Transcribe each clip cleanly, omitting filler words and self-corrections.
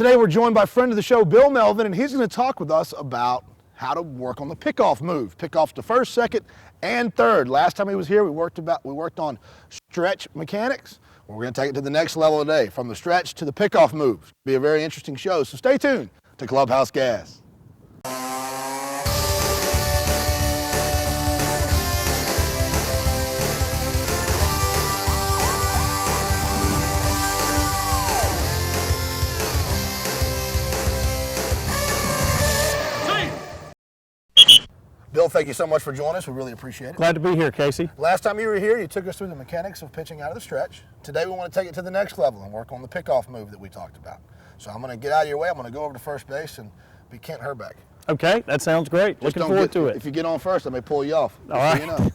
Today we're joined by friend of the show, Bill Melvin, and he's going to talk with us about how to work on the pickoff move. Pickoffs to first, second, and third. Last time he was here, we worked on stretch mechanics. We're going to take it to the next level today, from the stretch to the pickoff move. It'll be a very interesting show, so stay tuned to Clubhouse Gas. Bill, thank you so much for joining us. We really appreciate it. Glad to be here, Casey. Last time you were here, you took us through the mechanics of pitching out of the stretch. Today we want to take it to the next level and work on the pickoff move that we talked about. So I'm going to get out of your way. I'm going to go over to first base and be Kent Herbeck. Okay, that sounds great. Looking forward to it. If you get on first, I may pull you off. All right. So you know.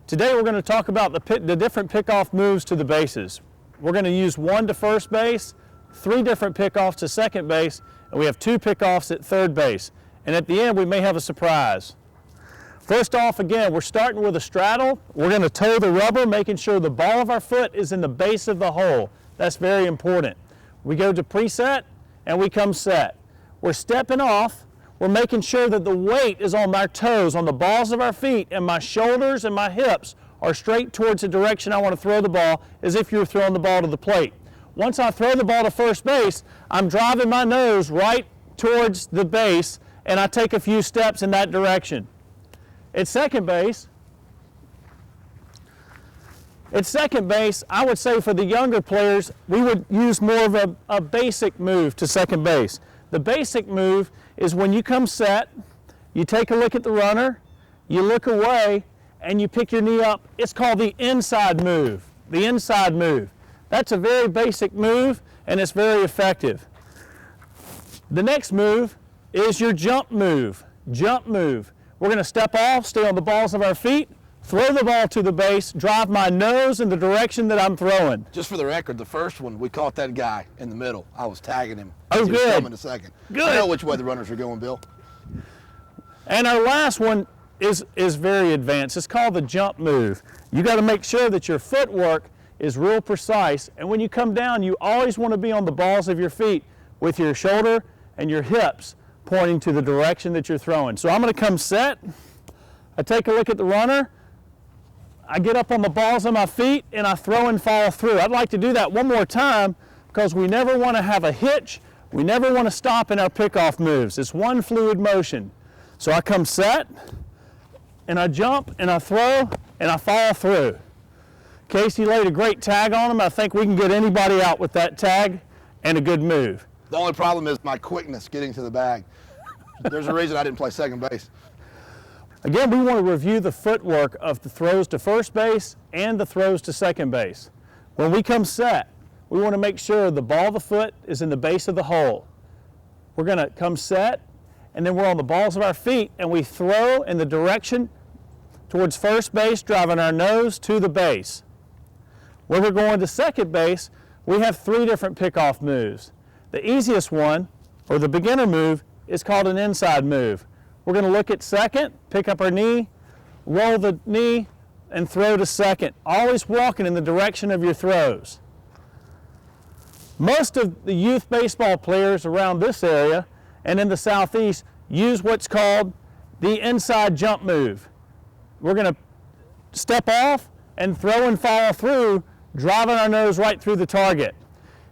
Today we're going to talk about the different pickoff moves to the bases. We're going to use one to first base, 3 different pickoffs to second base, and we have 2 pickoffs at third base. And at the end, we may have a surprise. First off, again, we're starting with a straddle. We're going to toe the rubber, making sure the ball of our foot is in the base of the hole. That's very important. We go to preset, and we come set. We're stepping off. We're making sure that the weight is on our toes, on the balls of our feet, and my shoulders and my hips are straight towards the direction I want to throw the ball, as if you were throwing the ball to the plate. Once I throw the ball to first base, I'm driving my nose right towards the base, and I take a few steps in that direction. At second base, I would say for the younger players, we would use more of a basic move to second base. The basic move is when you come set, you take a look at the runner, you look away, and you pick your knee up. It's called the inside move. The inside move. That's a very basic move, and it's very effective. The next move is your jump move. Jump move. We're going to step off, stay on the balls of our feet, throw the ball to the base, drive my nose in the direction that I'm throwing. Just for the record, the first one, we caught that guy in the middle. I was tagging him. Oh, He was good. coming to second. Good. I know which way the runners are going, Bill. And our last one is very advanced. It's called the jump move. You got to make sure that your footwork is real precise, and when you come down, you always want to be on the balls of your feet with your shoulder and your hips pointing to the direction that you're throwing. So I'm going to come set, I take a look at the runner, I get up on the balls of my feet, and I throw and follow through. I'd like to do that one more time because we never want to have a hitch. We never want to stop in our pickoff moves. It's one fluid motion. So I come set, and I jump, and I throw, and I follow through. Casey laid a great tag on him. I think we can get anybody out with that tag and a good move. The only problem is my quickness getting to the bag. There's a reason I didn't play second base. Again, we want to review the footwork of the throws to first base and the throws to second base. When we come set, we want to make sure the ball of the foot is in the base of the hole. We're going to come set, and then we're on the balls of our feet, and we throw in the direction towards first base, driving our nose to the base. When we're going to second base, we have 3 different pickoff moves. The easiest one, or the beginner move, is called an inside move. We're going to look at second, pick up our knee, roll the knee, and throw to second, always walking in the direction of your throws. Most of the youth baseball players around this area and in the southeast use what's called the inside jump move. We're going to step off and throw and follow through, driving our nose right through the target.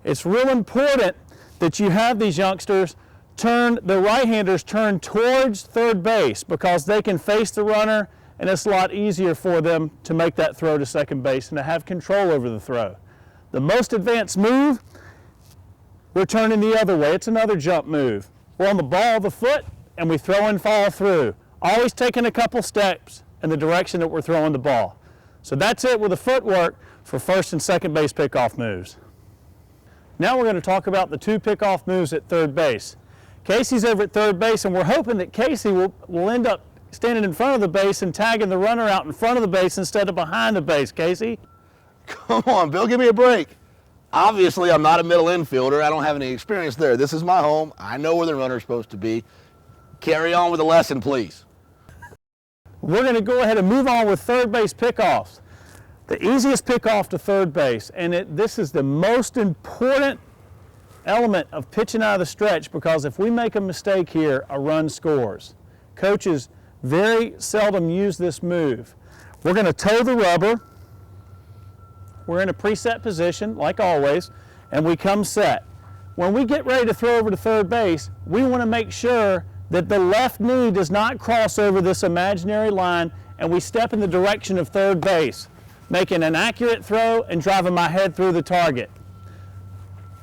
It's real important that you have these youngsters the right-handers turn towards third base because they can face the runner, and it's a lot easier for them to make that throw to second base and to have control over the throw. The most advanced move, we're turning the other way. It's another jump move. We're on the ball of the foot, and we throw and follow through, always taking a couple steps in the direction that we're throwing the ball. So that's it with the footwork for first and second base pickoff moves. Now we're going to talk about the 2 pickoff moves at third base. Casey's over at third base, and we're hoping that Casey will end up standing in front of the base and tagging the runner out in front of the base instead of behind the base. Casey? Come on, Bill, give me a break. Obviously, I'm not a middle infielder. I don't have any experience there. This is my home. I know where the runner's supposed to be. Carry on with the lesson, please. We're going to go ahead and move on with third base pickoffs. The easiest pickoff to third base, and this is the most important element of pitching out of the stretch, because if we make a mistake here, a run scores. Coaches very seldom use this move. We're going to toe the rubber. We're in a preset position, like always, and we come set. When we get ready to throw over to third base, we want to make sure that the left knee does not cross over this imaginary line, and we step in the direction of third base, making an accurate throw and driving my head through the target.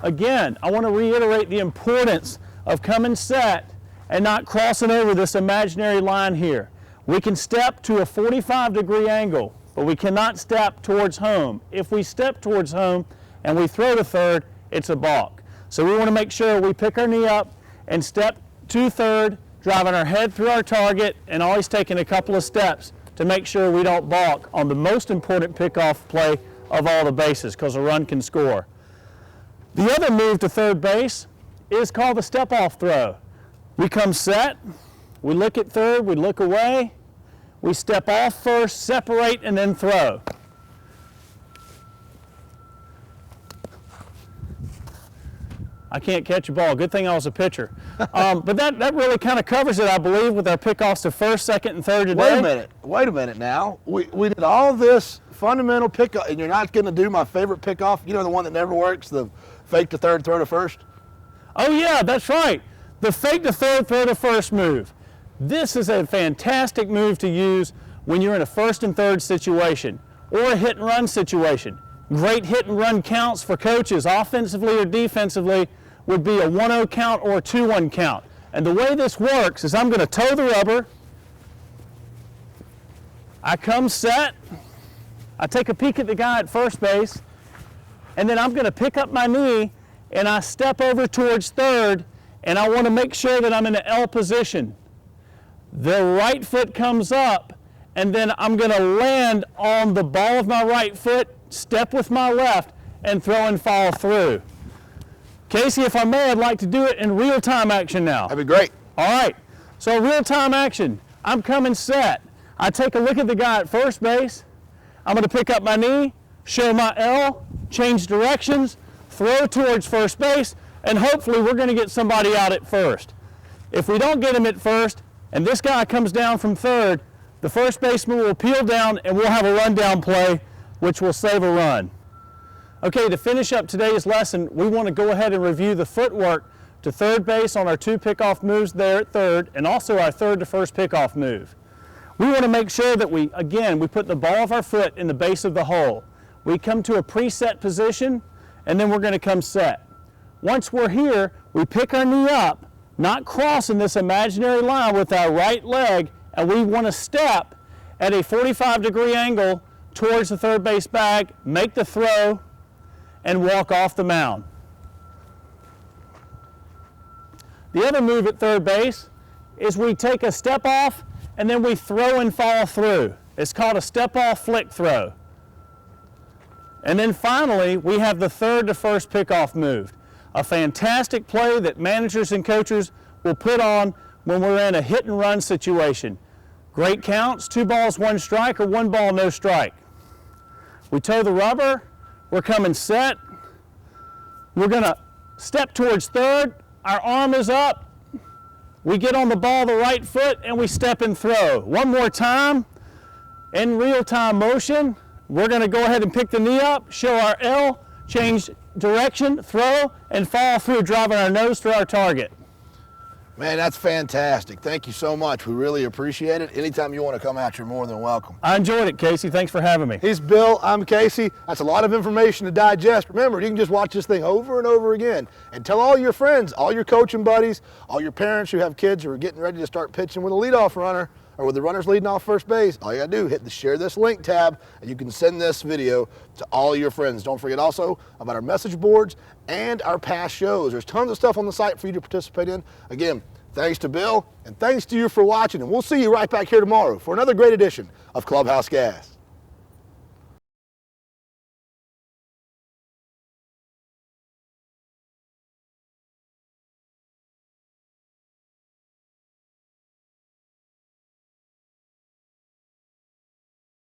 Again, I want to reiterate the importance of coming set and not crossing over this imaginary line here. We can step to a 45-degree angle, but we cannot step towards home. If we step towards home and we throw to third, it's a balk. So we want to make sure we pick our knee up and step to third, driving our head through our target and always taking a couple of steps to make sure we don't balk on the most important pickoff play of all the bases, because a run can score. The other move to third base is called the step-off throw. We come set, we look at third, we look away, we step off first, separate, and then throw. I can't catch a ball. Good thing I was a pitcher. But that really kind of covers it, I believe, with our pickoffs to first, second, and third today. Wait a minute now. We did all this fundamental pickoff, and you're not going to do my favorite pickoff? You know, the one that never works, the fake to third, throw to first? Oh yeah, that's right. The fake to third, throw to first move. This is a fantastic move to use when you're in a first and third situation or a hit and run situation. Great hit and run counts for coaches, offensively or defensively, would be a 1-0 count or a 2-1 count. And the way this works is I'm going to toe the rubber, I come set, I take a peek at the guy at first base, and then I'm going to pick up my knee and I step over towards third, and I want to make sure that I'm in an L position. The right foot comes up, and then I'm going to land on the ball of my right foot, step with my left, and throw and follow through. Casey, if I may, I'd like to do it in real-time action now. That'd be great. All right, so real-time action. I'm coming set. I take a look at the guy at first base. I'm going to pick up my knee, show my L, change directions, throw towards first base, and hopefully we're going to get somebody out at first. If we don't get him at first, and this guy comes down from third, the first baseman will peel down and we'll have a rundown play, which will save a run. Okay, to finish up today's lesson, we want to go ahead and review the footwork to third base on our 2 pickoff moves there at third, and also our third to first pickoff move. We want to make sure that we put the ball of our foot in the base of the hole. We come to a preset position, and then we're going to come set. Once we're here, we pick our knee up, not crossing this imaginary line with our right leg, and we want to step at a 45-degree angle towards the third base bag, make the throw, and walk off the mound. The other move at third base is we take a step off and then we throw and follow through. It's called a step off flick throw. And then finally, we have the third to first pickoff move. A fantastic play that managers and coaches will put on when we're in a hit and run situation. Great counts, 2 balls, 1 strike, or 1 ball, no strike. We toe the rubber, we're coming set, we're going to step towards third, our arm is up, we get on the ball the right foot, and we step and throw. One more time, in real-time motion, we're going to go ahead and pick the knee up, show our L, change direction, throw, and follow through, driving our nose to our target. Man, that's fantastic. Thank you so much. We really appreciate it. Anytime you want to come out, you're more than welcome. I enjoyed it, Casey. Thanks for having me. He's Bill. I'm Casey. That's a lot of information to digest. Remember, you can just watch this thing over and over again and tell all your friends, all your coaching buddies, all your parents who have kids who are getting ready to start pitching with a leadoff runner or with the runners leading off first base. All you got to do, hit the share this link tab, and you can send this video to all your friends. Don't forget also about our message boards and our past shows. There's tons of stuff on the site for you to participate in. Again, thanks to Bill, and thanks to you for watching, and we'll see you right back here tomorrow for another great edition of Clubhouse Gas.